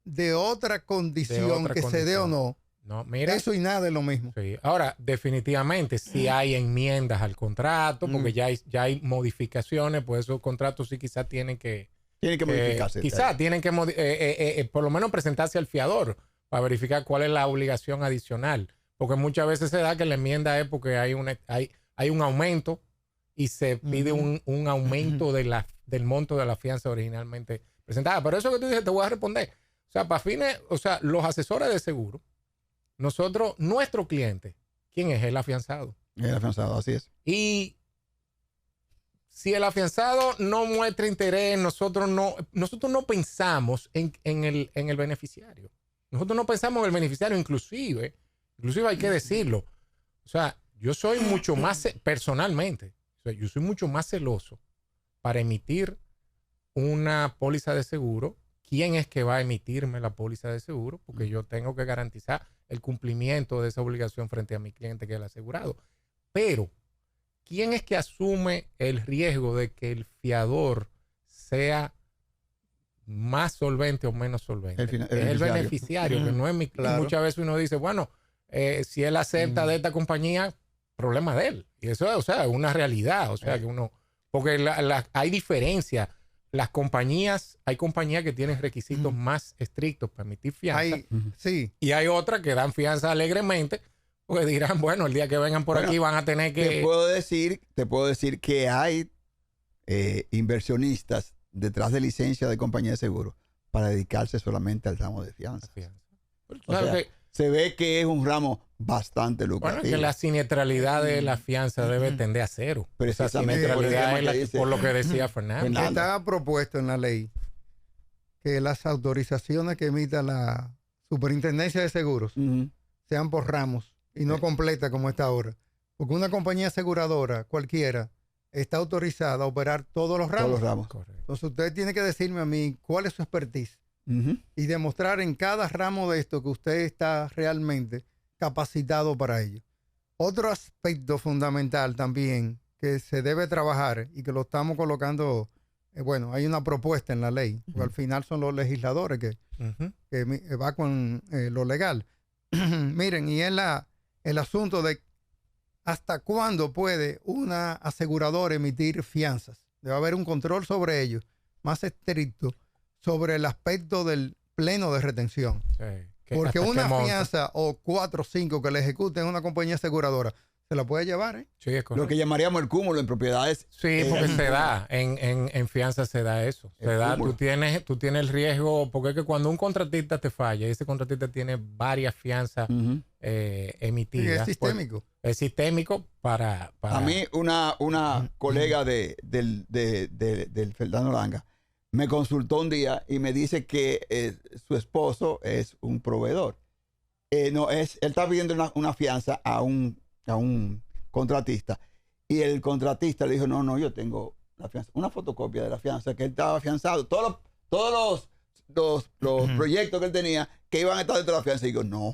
de otra condición se dé o no, eso y nada es lo mismo. Sí. Ahora, definitivamente, si hay enmiendas al contrato, porque ya hay modificaciones, pues esos contratos sí quizás tienen que modificarse. Quizás tienen que por lo menos presentarse al fiador para verificar cuál es la obligación adicional. Porque muchas veces se da que la enmienda es porque hay un aumento y se pide un aumento del monto de la fianza originalmente presentada. Pero eso que tú dices, te voy a responder. O sea, para fines, los asesores de seguro, nuestro cliente, ¿quién es? El afianzado. El afianzado, así es. Y si el afianzado no muestra interés, nosotros no pensamos en el beneficiario. Nosotros no pensamos en el beneficiario, inclusive hay que decirlo. O sea, yo soy mucho más, personalmente, yo soy mucho más celoso para emitir una póliza de seguro. ¿Quién es que va a emitirme la póliza de seguro? Porque yo tengo que garantizar el cumplimiento de esa obligación frente a mi cliente, que es el asegurado. Pero, ¿quién es que asume el riesgo de que el fiador sea más solvente o menos solvente? Es el beneficiario, que no es mi cliente. Claro. Muchas veces uno dice, bueno, si él acepta de esta compañía, problema de él. Y eso, es una realidad. Que uno, porque hay diferencia. Hay compañías que tienen requisitos más estrictos para emitir fianza. Sí. Y hay otras que dan fianza alegremente, porque dirán, bueno, el día que vengan por aquí van a tener que... Te puedo decir que hay inversionistas detrás de licencia de compañía de seguro para dedicarse solamente al ramo de fianza. Se ve que es un ramo bastante lucrativo. Bueno, que la siniestralidad de la fianza debe tender a 0. Precisamente por lo que decía Fernando. Está propuesto en la ley que las autorizaciones que emita la Superintendencia de Seguros sean por ramos y no completas como está ahora. Porque una compañía aseguradora cualquiera está autorizada a operar todos los ramos. Todos los ramos. Correcto. Entonces usted tiene que decirme a mí cuál es su expertise. Y demostrar en cada ramo de esto que usted está realmente capacitado para ello. Otro aspecto fundamental también que se debe trabajar y que lo estamos colocando, bueno, hay una propuesta en la ley, porque al final son los legisladores que va con lo legal. Miren, y es el asunto de hasta cuándo puede una aseguradora emitir fianzas. Debe haber un control sobre ellos más estricto sobre el aspecto del pleno de retención. Sí. Porque una fianza o 4 o 5 que le ejecuten una compañía aseguradora se la puede llevar, ¿eh? Sí, es correcto. Lo que llamaríamos el cúmulo en propiedades. Sí, porque se da. En fianza se da eso. Se da, tú tienes el riesgo, porque es que cuando un contratista te falla, ese contratista tiene varias fianzas emitidas. Sí, es sistémico. Pues, es sistémico para... A mí una colega del Fernando Langa me consultó un día y me dice que su esposo es un proveedor. Él está pidiendo una fianza a un contratista y el contratista le dijo, no, yo tengo la fianza, una fotocopia de la fianza, que él estaba afianzado, todos los proyectos que él tenía que iban a estar dentro de la fianza. Y digo, no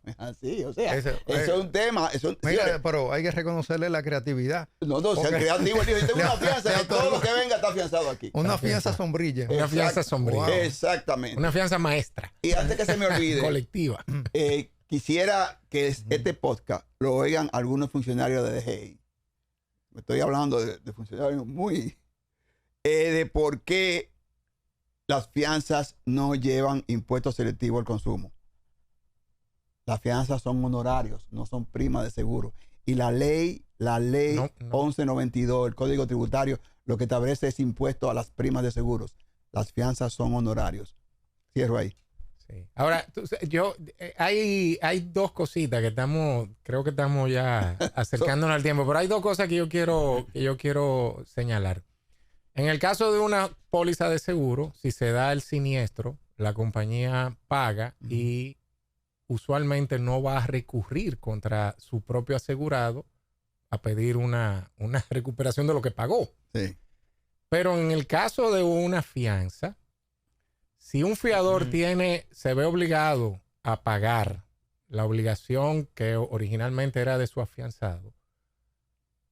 es así, o sea, eso es un tema. Mira, pero hay que reconocerle la creatividad. No, sea creativo. Él dijo, yo tengo una fianza que todo lo que venga está afianzado aquí. Una fianza sombrilla. Una fianza sombrilla. Wow. Exactamente. Una fianza maestra. Y antes que se me olvide, colectiva. Quisiera que este podcast lo oigan algunos funcionarios de DGI. Estoy hablando de funcionarios muy... de por qué las fianzas no llevan impuesto selectivo al consumo. Las fianzas son honorarios, no son primas de seguro. Y la ley 1192, el Código Tributario, lo que establece es impuesto a las primas de seguros. Las fianzas son honorarios. Cierro ahí. Sí. Ahora, hay dos cositas que creo que estamos ya acercándonos al tiempo, pero hay dos cosas que yo quiero señalar. En el caso de una póliza de seguro, si se da el siniestro, la compañía paga y usualmente no va a recurrir contra su propio asegurado a pedir una recuperación de lo que pagó. Sí. Pero en el caso de una fianza, si un fiador se ve obligado a pagar la obligación que originalmente era de su afianzado,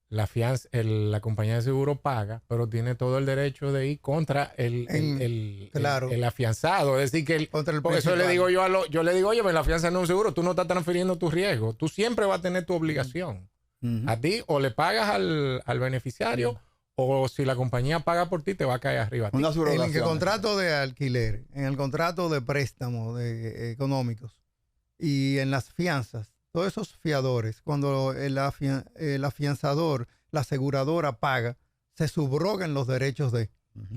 la compañía de seguro paga, pero tiene todo el derecho de ir contra el afianzado. Es decir, que por eso le digo yo le digo, oye, la fianza no es un seguro, tú no estás transfiriendo tu riesgo, tú siempre vas a tener tu obligación. A ti o le pagas al beneficiario o si la compañía paga por ti, te va a caer arriba. En el contrato de alquiler, en el contrato de préstamo económicos y en las fianzas, todos esos fiadores, cuando el afianzador, la aseguradora paga, se subrogan los derechos de.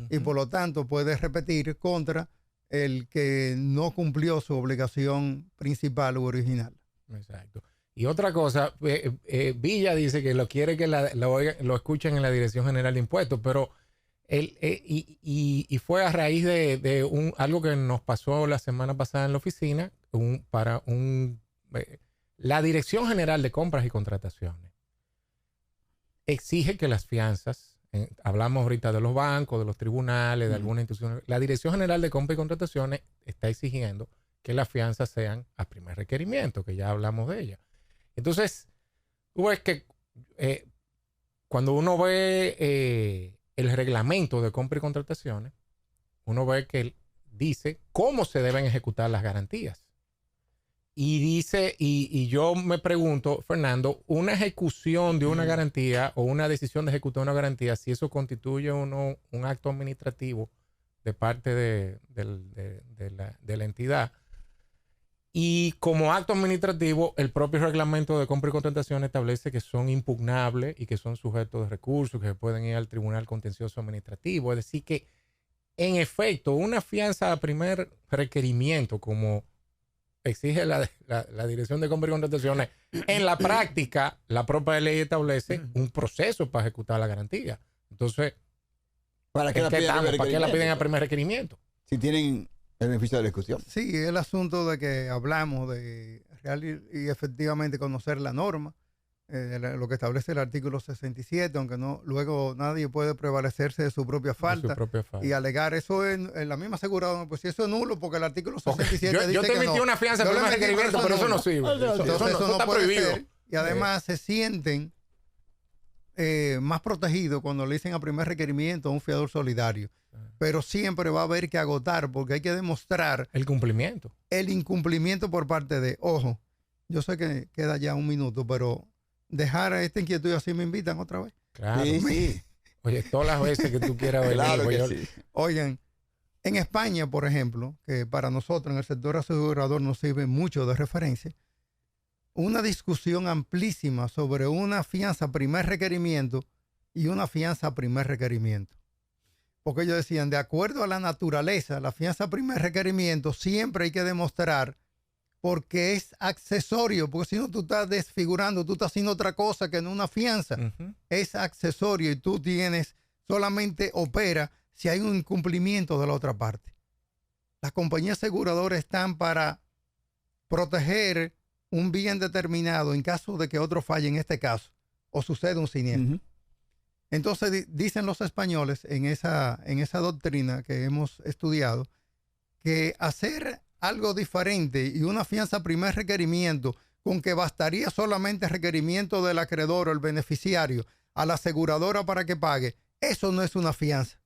Y por lo tanto puede repetir contra el que no cumplió su obligación principal u original. Exacto. Y otra cosa, Villa dice que lo quiere que lo escuchen en la Dirección General de Impuestos, pero y fue a raíz de algo que nos pasó la semana pasada en la oficina, la Dirección General de Compras y Contrataciones exige que las fianzas, hablamos ahorita de los bancos, de los tribunales, de algunas instituciones, la Dirección General de Compras y Contrataciones está exigiendo que las fianzas sean a primer requerimiento, que ya hablamos de ella. Entonces, tú ves que cuando uno ve el reglamento de compra y contrataciones, uno ve que dice cómo se deben ejecutar las garantías. Y dice, y yo me pregunto, Fernando, una ejecución de una garantía o una decisión de ejecutar una garantía, si eso constituye o no un acto administrativo de parte de la entidad. Y como acto administrativo, el propio reglamento de compra y contratación establece que son impugnables y que son sujetos de recursos, que se pueden ir al Tribunal Contencioso Administrativo. Es decir, que en efecto, una fianza a primer requerimiento, como exige la Dirección de Compra y Contrataciones, en la práctica, la propia ley establece un proceso para ejecutar la garantía. Entonces, ¿para qué la piden a primer requerimiento? Si tienen el beneficio de la discusión. Sí, el asunto de que hablamos de real y efectivamente conocer la norma, lo que establece el artículo 67, aunque luego nadie puede prevalecerse de su propia falta, y alegar eso en la misma aseguradora. Pues si eso es nulo, porque el artículo 67 dice yo te que emití una fianza por un requerimiento, pero eso no sirve. Eso no está prohibido. Y además se sienten más protegidos cuando le dicen a primer requerimiento a un fiador solidario. Pero siempre va a haber que agotar porque hay que demostrar el cumplimiento. El incumplimiento por parte de, ojo, yo sé que queda ya un minuto, pero dejar esta inquietud y así me invitan otra vez. Claro. Sí. Oye, todas las veces que tú quieras venir. Claro que sí. Oigan, en España, por ejemplo, que para nosotros en el sector asegurador nos sirve mucho de referencia, una discusión amplísima sobre una fianza primer requerimiento y una fianza primer requerimiento. Porque ellos decían, de acuerdo a la naturaleza, la fianza primer requerimiento siempre hay que demostrar porque es accesorio, porque si no tú estás desfigurando, tú estás haciendo otra cosa que no una fianza. Es accesorio y tú solamente opera si hay un incumplimiento de la otra parte. Las compañías aseguradoras están para proteger un bien determinado en caso de que otro falle en este caso o suceda un siniestro. Entonces dicen los españoles en esa doctrina que hemos estudiado que hacer algo diferente y una fianza primer requerimiento con que bastaría solamente requerimiento del acreedor o el beneficiario a la aseguradora para que pague, eso no es una fianza.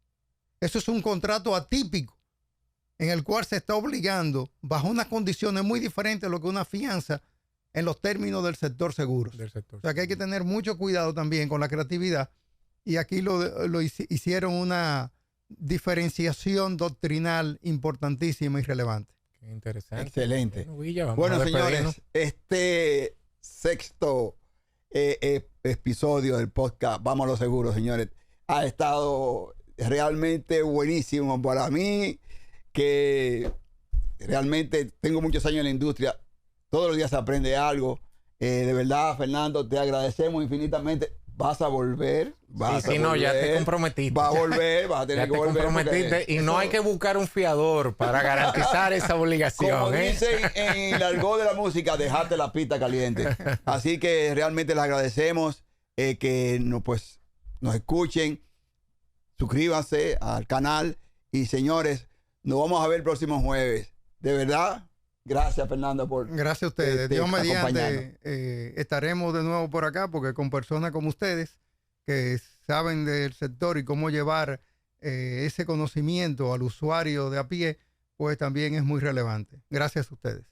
Eso es un contrato atípico en el cual se está obligando bajo unas condiciones muy diferentes a lo que una fianza en los términos del sector seguros. O sea que hay que tener mucho cuidado también con la creatividad. Y aquí lo hicieron una diferenciación doctrinal importantísima y relevante. Qué interesante. Excelente. Villa, bueno, señores, este sexto episodio del podcast Vamos a lo Seguro, señores, ha estado realmente buenísimo para mí, que realmente tengo muchos años en la industria. Todos los días se aprende algo. De verdad, Fernando, te agradecemos infinitamente. Vas a volver. No, ya te comprometiste. Vas a volver, vas a tener que volver. Te comprometiste y no hay que buscar un fiador para garantizar esa obligación. Como dicen en el argot de la música, dejate la pista caliente. Así que realmente les agradecemos que nos escuchen. Suscríbanse al canal. Y señores, nos vamos a ver el próximo jueves. De verdad, gracias, Fernando, por... Gracias a ustedes. Dios mediante, estaremos de nuevo por acá porque con personas como ustedes que saben del sector y cómo llevar ese conocimiento al usuario de a pie, pues también es muy relevante. Gracias a ustedes.